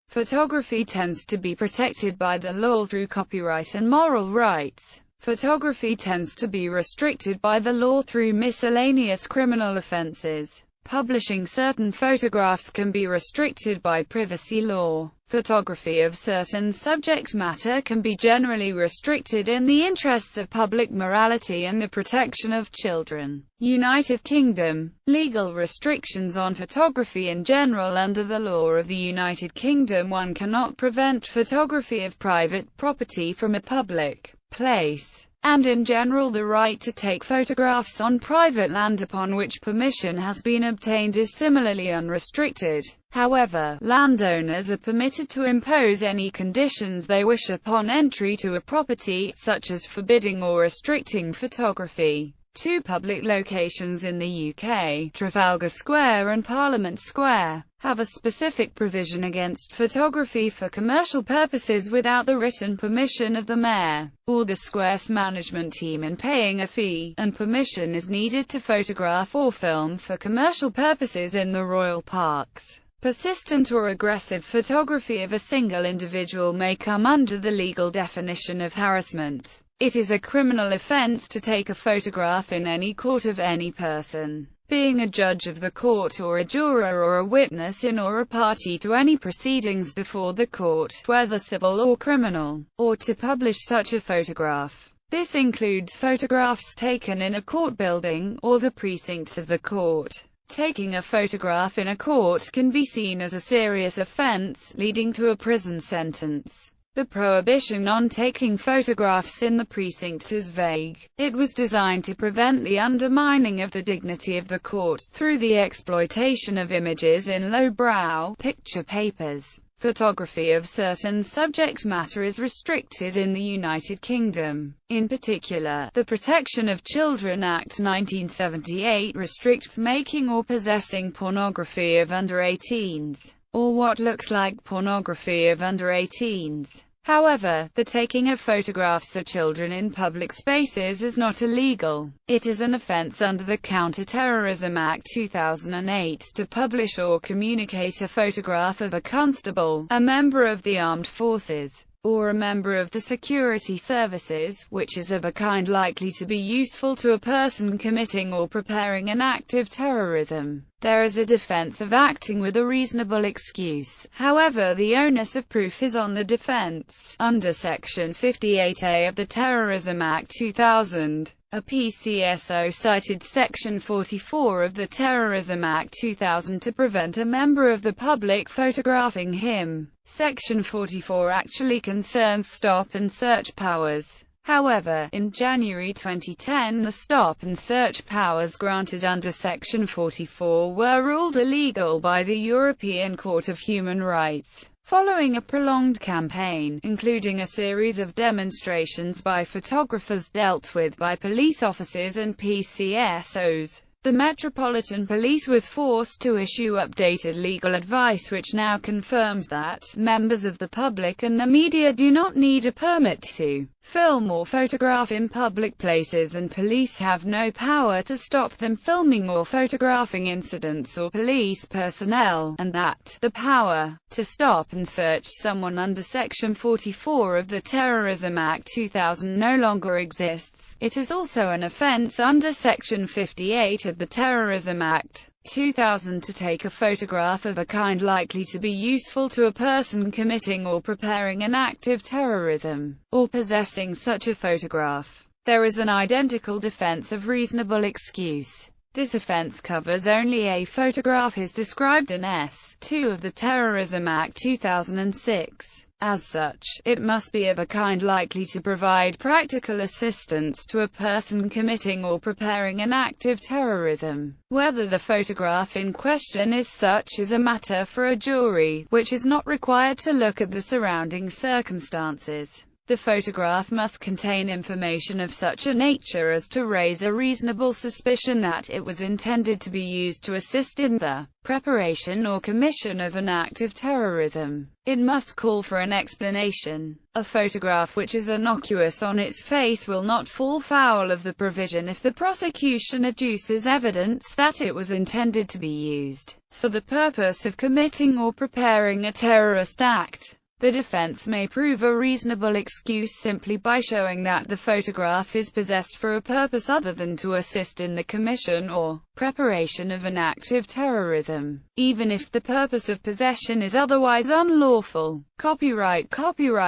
Photography tends to be protected by the law through copyright and moral rights. Photography tends to be restricted by the law through miscellaneous criminal offenses. Publishing certain photographs can be restricted by privacy law. Photography of certain subject matter can be generally restricted in the interests of public morality and the protection of children. United Kingdom. Legal restrictions on photography in general. Under the law of the United Kingdom, one cannot prevent photography of private property from a public place, and in general the right to take photographs on private land upon which permission has been obtained is similarly unrestricted. However, landowners are permitted to impose any conditions they wish upon entry to a property, such as forbidding or restricting photography. Two public locations in the UK, Trafalgar Square and Parliament Square, have a specific provision against photography for commercial purposes without the written permission of the mayor or the square's management team, and paying a fee, and permission is needed to photograph or film for commercial purposes in the royal parks. Persistent or aggressive photography of a single individual may come under the legal definition of harassment. It is a criminal offense to take a photograph in any court of any person, being a judge of the court or a juror or a witness in or a party to any proceedings before the court, whether civil or criminal, or to publish such a photograph. This includes photographs taken in a court building, or the precincts of the court. Taking a photograph in a court can be seen as a serious offense, leading to a prison sentence. The prohibition on taking photographs in the precincts is vague. It was designed to prevent the undermining of the dignity of the court through the exploitation of images in lowbrow picture papers. Photography of certain subject matter is restricted in the United Kingdom. In particular, the Protection of Children Act 1978 restricts making or possessing pornography of under 18s, or what looks like pornography of under 18s. However, the taking of photographs of children in public spaces is not illegal. It is an offense under the Counter-Terrorism Act 2008 to publish or communicate a photograph of a constable, a member of the armed forces, or a member of the security services, which is of a kind likely to be useful to a person committing or preparing an act of terrorism. There is a defense of acting with a reasonable excuse. However, the onus of proof is on the defense. Under Section 58A of the Terrorism Act 2000, a PCSO cited Section 44 of the Terrorism Act 2000 to prevent a member of the public photographing him. Section 44 actually concerns stop and search powers. However, in January 2010 the stop and search powers granted under Section 44 were ruled illegal by the European Court of Human Rights. Following a prolonged campaign, including a series of demonstrations by photographers dealt with by police officers and PCSOs, the Metropolitan Police was forced to issue updated legal advice which now confirms that members of the public and the media do not need a permit to film or photograph in public places, and police have no power to stop them filming or photographing incidents or police personnel, and that the power to stop and search someone under Section 44 of the Terrorism Act 2000 no longer exists. It is also an offense under Section 58 of the Terrorism Act 2000 to take a photograph of a kind likely to be useful to a person committing or preparing an act of terrorism, or possessing such a photograph. There is an identical defense of reasonable excuse. This offense covers only a photograph is described in S. 2 of the Terrorism Act 2006. As such, it must be of a kind likely to provide practical assistance to a person committing or preparing an act of terrorism. Whether the photograph in question is such is a matter for a jury, which is not required to look at the surrounding circumstances. The photograph must contain information of such a nature as to raise a reasonable suspicion that it was intended to be used to assist in the preparation or commission of an act of terrorism. It must call for an explanation. A photograph which is innocuous on its face will not fall foul of the provision if the prosecution adduces evidence that it was intended to be used for the purpose of committing or preparing a terrorist act. The defense may prove a reasonable excuse simply by showing that the photograph is possessed for a purpose other than to assist in the commission or preparation of an act of terrorism, even if the purpose of possession is otherwise unlawful. Copyright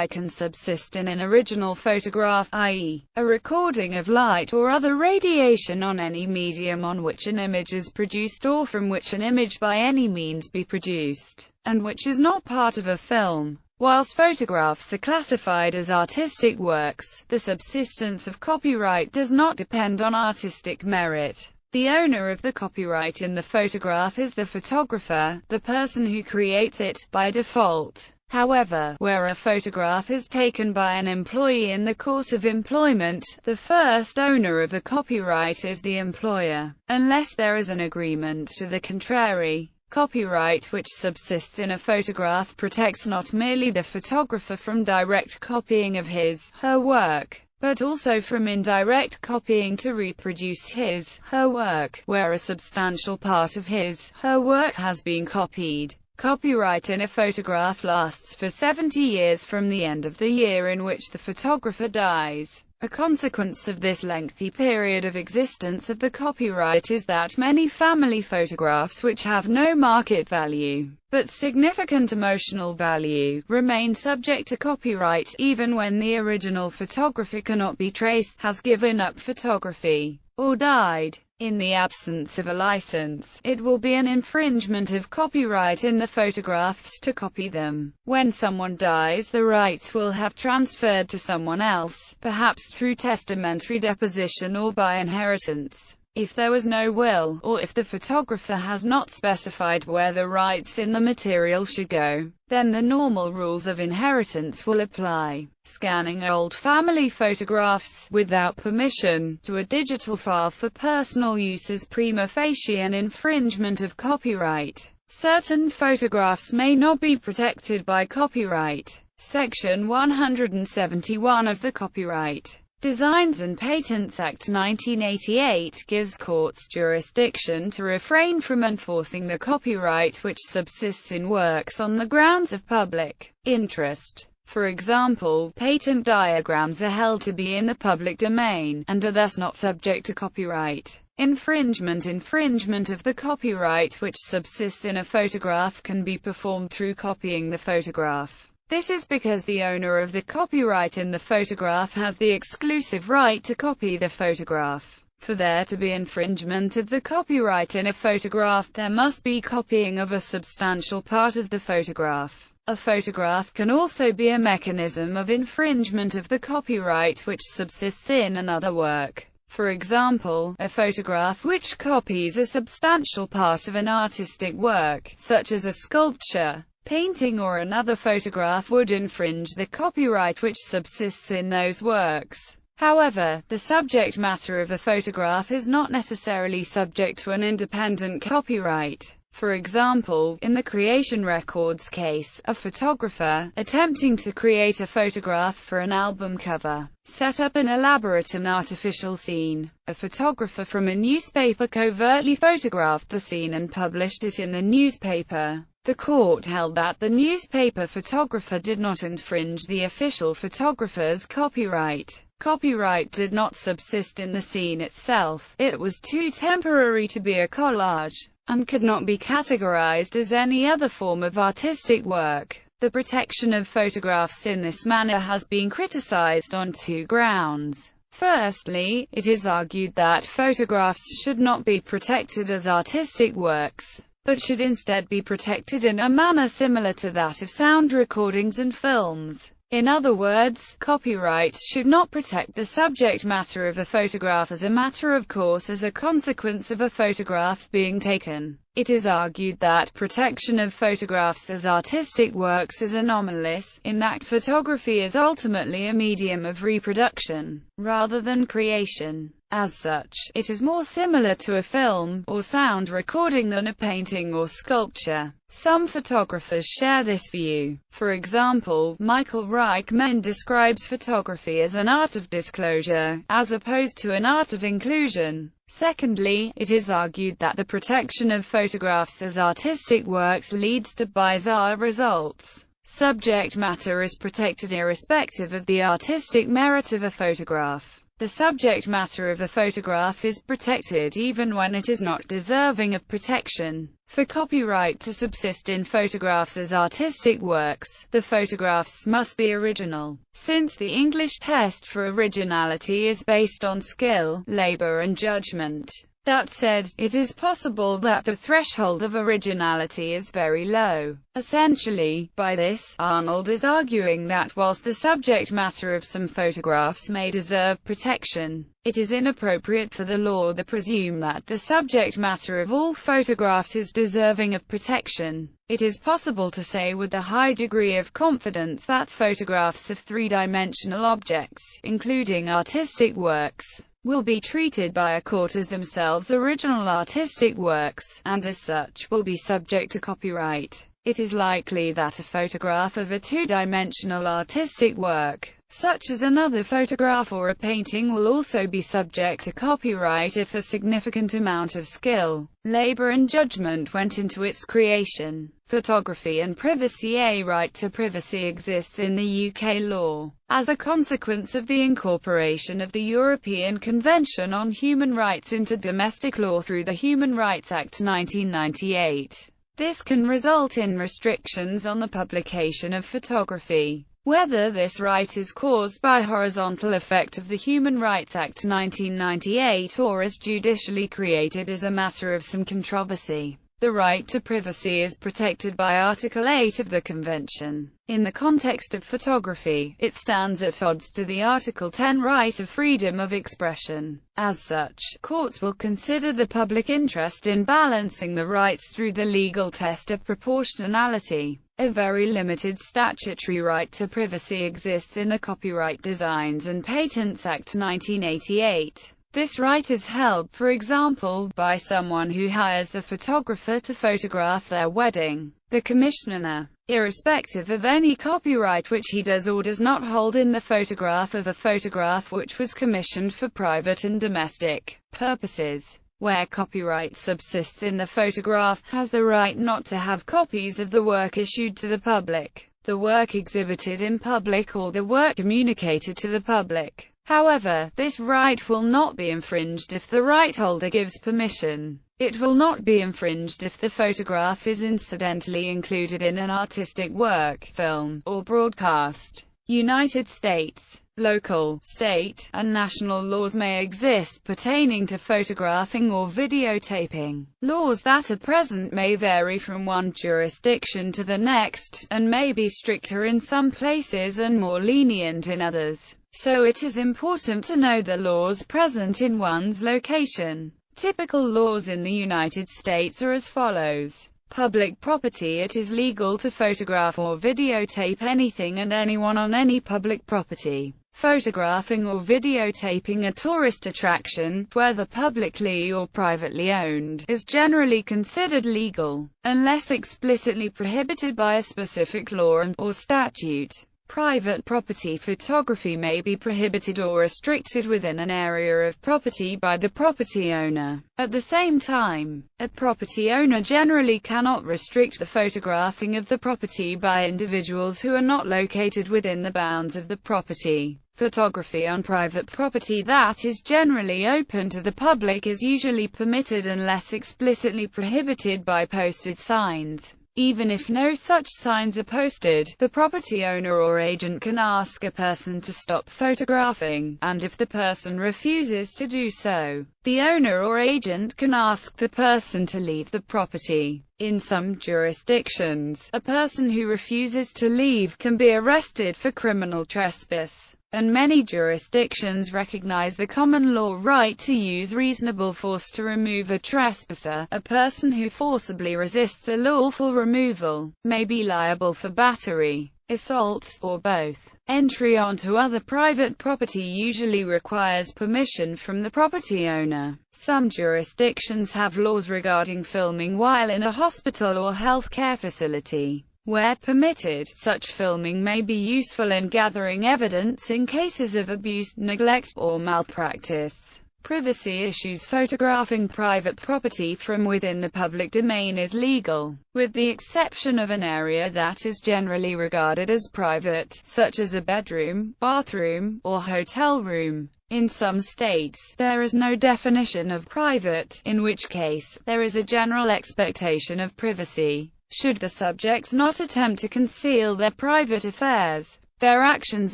can subsist in an original photograph, i.e., a recording of light or other radiation on any medium on which an image is produced or from which an image by any means be produced, and which is not part of a film. Whilst photographs are classified as artistic works, the subsistence of copyright does not depend on artistic merit. The owner of the copyright in the photograph is the photographer, the person who creates it, by default. However, where a photograph is taken by an employee in the course of employment, the first owner of the copyright is the employer, unless there is an agreement to the contrary. Copyright which subsists in a photograph protects not merely the photographer from direct copying of his/her work, but also from indirect copying to reproduce his/her work, where a substantial part of his/her work has been copied. Copyright in a photograph lasts for 70 years from the end of the year in which the photographer dies. A consequence of this lengthy period of existence of the copyright is that many family photographs which have no market value, but significant emotional value, remain subject to copyright, even when the original photographer cannot be traced, has given up photography, or died. In the absence of a license, it will be an infringement of copyright in the photographs to copy them. When someone dies, the rights will have transferred to someone else, perhaps through testamentary deposition or by inheritance. If there was no will, or if the photographer has not specified where the rights in the material should go, then the normal rules of inheritance will apply. Scanning old family photographs, without permission, to a digital file for personal use is prima facie an infringement of copyright. Certain photographs may not be protected by copyright. Section 171 of the Copyright Designs and Patents Act 1988 gives courts jurisdiction to refrain from enforcing the copyright which subsists in works on the grounds of public interest. For example, patent diagrams are held to be in the public domain, and are thus not subject to copyright infringement. Infringement of the copyright which subsists in a photograph can be performed through copying the photograph. This is because the owner of the copyright in the photograph has the exclusive right to copy the photograph. For there to be infringement of the copyright in a photograph, there must be copying of a substantial part of the photograph. A photograph can also be a mechanism of infringement of the copyright which subsists in another work. For example, a photograph which copies a substantial part of an artistic work, such as a sculpture, painting or another photograph, would infringe the copyright which subsists in those works. However, the subject matter of a photograph is not necessarily subject to an independent copyright. For example, in the creation records case, a photographer, attempting to create a photograph for an album cover, set up an elaborate and artificial scene. A photographer from a newspaper covertly photographed the scene and published it in the newspaper. The court held that the newspaper photographer did not infringe the official photographer's copyright. Copyright did not subsist in the scene itself, it was too temporary to be a collage, and could not be categorized as any other form of artistic work. The protection of photographs in this manner has been criticized on two grounds. Firstly, it is argued that photographs should not be protected as artistic works, but should instead be protected in a manner similar to that of sound recordings and films. In other words, copyright should not protect the subject matter of a photograph as a matter of course as a consequence of a photograph being taken. It is argued that protection of photographs as artistic works is anomalous, in that photography is ultimately a medium of reproduction, rather than creation. As such, it is more similar to a film, or sound recording than a painting or sculpture. Some photographers share this view. For example, Michael Reichman describes photography as an art of disclosure, as opposed to an art of inclusion. Secondly, it is argued that the protection of photographs as artistic works leads to bizarre results. Subject matter is protected irrespective of the artistic merit of a photograph. The subject matter of a photograph is protected even when it is not deserving of protection. For copyright to subsist in photographs as artistic works, the photographs must be original. Since the English test for originality is based on skill, labor and judgment. That said, it is possible that the threshold of originality is very low. Essentially, by this, Arnold is arguing that whilst the subject matter of some photographs may deserve protection, it is inappropriate for the law to presume that the subject matter of all photographs is deserving of protection. It is possible to say with a high degree of confidence that photographs of three-dimensional objects, including artistic works, will be treated by a court as themselves original artistic works, and as such, will be subject to copyright. It is likely that a photograph of a two-dimensional artistic work, such as another photograph or a painting, will also be subject to copyright if a significant amount of skill, labor and judgment went into its creation. Photography and privacy. A right to privacy exists in the UK law, as a consequence of the incorporation of the European Convention on Human Rights into domestic law through the Human Rights Act 1998. This can result in restrictions on the publication of photography. Whether this right is caused by horizontal effect of the Human Rights Act 1998 or is judicially created is a matter of some controversy. The right to privacy is protected by Article 8 of the Convention. In the context of photography, it stands at odds to the Article 10 right of freedom of expression. As such, courts will consider the public interest in balancing the rights through the legal test of proportionality. A very limited statutory right to privacy exists in the Copyright Designs and Patents Act 1988. This right is held, for example, by someone who hires a photographer to photograph their wedding. The commissioner, irrespective of any copyright which he does or does not hold in the photograph of a photograph which was commissioned for private and domestic purposes, where copyright subsists in the photograph, has the right not to have copies of the work issued to the public, the work exhibited in public or the work communicated to the public. However, this right will not be infringed if the right holder gives permission. It will not be infringed if the photograph is incidentally included in an artistic work, film, or broadcast. United States, local, state, and national laws may exist pertaining to photographing or videotaping. Laws that are present may vary from one jurisdiction to the next, and may be stricter in some places and more lenient in others. So it is important to know the laws present in one's location. Typical laws in the United States are as follows. Public property. It is legal to photograph or videotape anything and anyone on any public property. Photographing or videotaping a tourist attraction, whether publicly or privately owned, is generally considered legal, unless explicitly prohibited by a specific law or statute. Private property photography may be prohibited or restricted within an area of property by the property owner. At the same time, a property owner generally cannot restrict the photographing of the property by individuals who are not located within the bounds of the property. Photography on private property that is generally open to the public is usually permitted unless explicitly prohibited by posted signs. Even if no such signs are posted, the property owner or agent can ask a person to stop photographing, and if the person refuses to do so, the owner or agent can ask the person to leave the property. In some jurisdictions, a person who refuses to leave can be arrested for criminal trespass. and many jurisdictions recognize the common law right to use reasonable force to remove a trespasser. A person who forcibly resists a lawful removal may be liable for battery, assault, or both. Entry onto other private property usually requires permission from the property owner. Some jurisdictions have laws regarding filming while in a hospital or healthcare facility. Where permitted, such filming may be useful in gathering evidence in cases of abuse, neglect, or malpractice. Privacy issues. Photographing private property from within the public domain is legal, with the exception of an area that is generally regarded as private, such as a bedroom, bathroom, or hotel room. In some states, there is no definition of private, in which case, there is a general expectation of privacy. Should the subjects not attempt to conceal their private affairs, their actions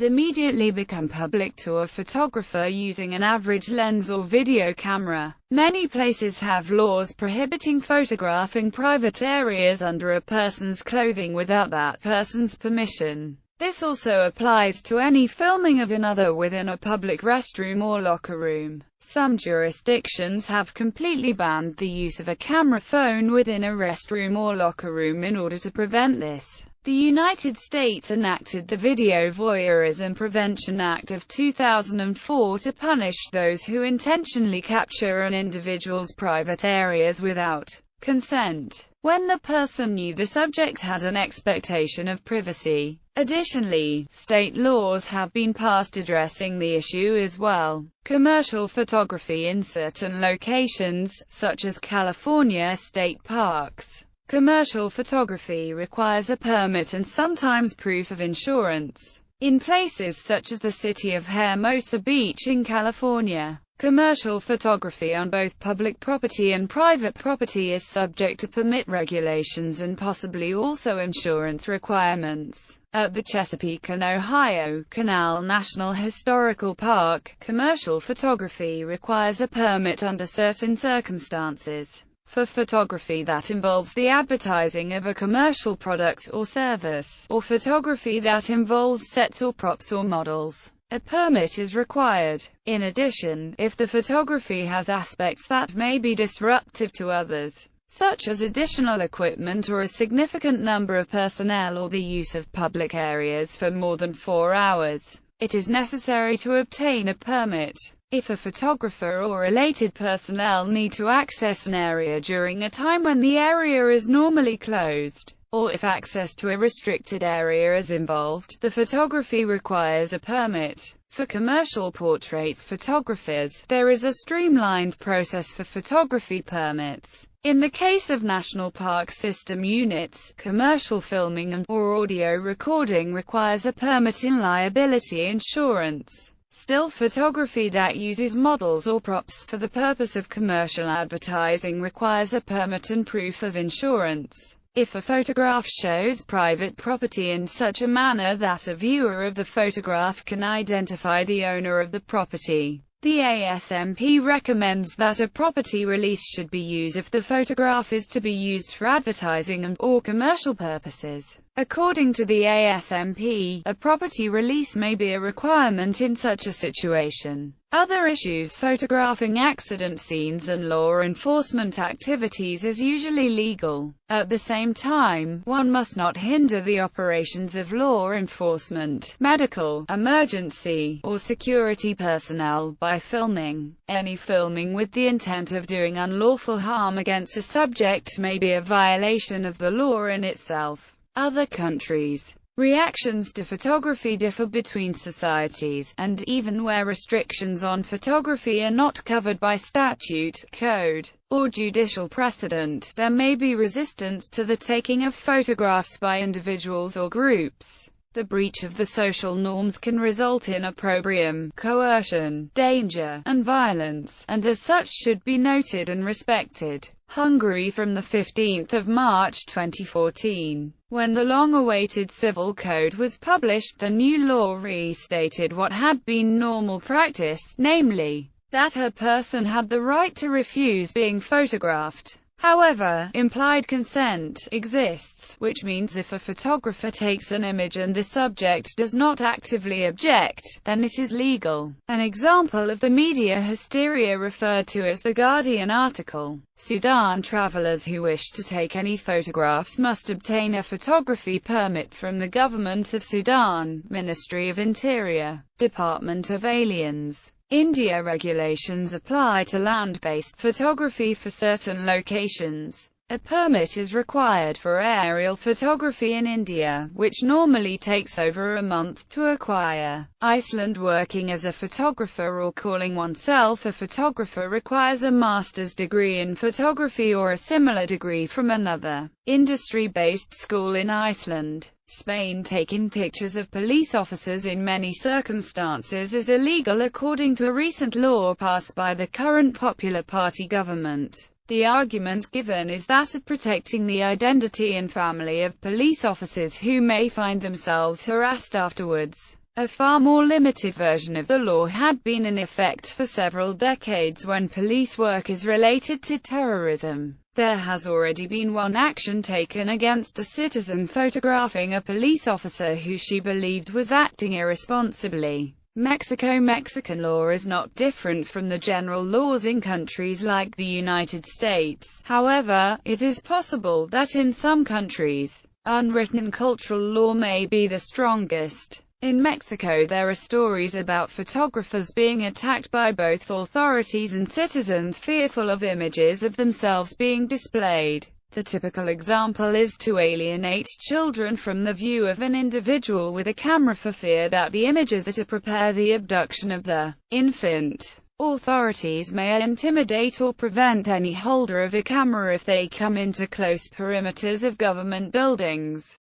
immediately become public to a photographer using an average lens or video camera. Many places have laws prohibiting photographing private areas under a person's clothing without that person's permission. This also applies to any filming of another within a public restroom or locker room. Some jurisdictions have completely banned the use of a camera phone within a restroom or locker room in order to prevent this. The United States enacted the Video Voyeurism Prevention Act of 2004 to punish those who intentionally capture an individual's private areas without consent, when the person knew the subject had an expectation of privacy. Additionally, state laws have been passed addressing the issue as well. Commercial photography in certain locations, such as California state parks. Commercial photography requires a permit and sometimes proof of insurance. In places such as the city of Hermosa Beach in California, commercial photography on both public property and private property is subject to permit regulations and possibly also insurance requirements. At the Chesapeake and Ohio Canal National Historical Park, commercial photography requires a permit under certain circumstances. For photography that involves the advertising of a commercial product or service, or photography that involves sets or props or models, a permit is required. In addition, if the photography has aspects that may be disruptive to others, such as additional equipment or a significant number of personnel or the use of public areas for more than 4 hours, it is necessary to obtain a permit. If a photographer or related personnel need to access an area during a time when the area is normally closed, or if access to a restricted area is involved, the photography requires a permit. For commercial portrait photographers, there is a streamlined process for photography permits. In the case of National Park System units, commercial filming or audio recording requires a permit in liability insurance. Still photography that uses models or props for the purpose of commercial advertising requires a permit and proof of insurance. If a photograph shows private property in such a manner that a viewer of the photograph can identify the owner of the property, the ASMP recommends that a property release should be used if the photograph is to be used for advertising and/or commercial purposes. According to the ASMP, a property release may be a requirement in such a situation. Other issues. Photographing accident scenes and law enforcement activities is usually legal. At the same time, one must not hinder the operations of law enforcement, medical, emergency, or security personnel by filming. Any filming with the intent of doing unlawful harm against a subject may be a violation of the law in itself. Other countries' reactions to photography differ between societies, and even where restrictions on photography are not covered by statute, code, or judicial precedent, there may be resistance to the taking of photographs by individuals or groups. The breach of the social norms can result in opprobrium, coercion, danger, and violence, and as such should be noted and respected. Hungary. From the 15th of March 2014, when the long-awaited civil code was published, the new law restated what had been normal practice, namely, that a person had the right to refuse being photographed. However, implied consent exists. rights, which means if a photographer takes an image and the subject does not actively object, then it is legal. An example of the media hysteria referred to as the Guardian article. Sudan travelers who wish to take any photographs must obtain a photography permit from the Government of Sudan, Ministry of Interior, Department of Aliens. India regulations apply to land-based photography for certain locations. A permit is required for aerial photography in India, which normally takes over a month to acquire. Iceland. Working as a photographer or calling oneself a photographer requires a master's degree in photography or a similar degree from another industry-based school in Iceland. Spain. Taking pictures of police officers in many circumstances is illegal according to a recent law passed by the current Popular Party government. The argument given is that of protecting the identity and family of police officers who may find themselves harassed afterwards. A far more limited version of the law had been in effect for several decades when police work is related to terrorism. There has already been one action taken against a citizen photographing a police officer who she believed was acting irresponsibly. Mexico. Mexican law is not different from the general laws in countries like the United States. However, it is possible that in some countries, unwritten cultural law may be the strongest. In Mexico, there are stories about photographers being attacked by both authorities and citizens fearful of images of themselves being displayed. The typical example is to alienate children from the view of an individual with a camera for fear that the images are to prepare the abduction of the infant. Authorities may intimidate or prevent any holder of a camera if they come into close perimeters of government buildings.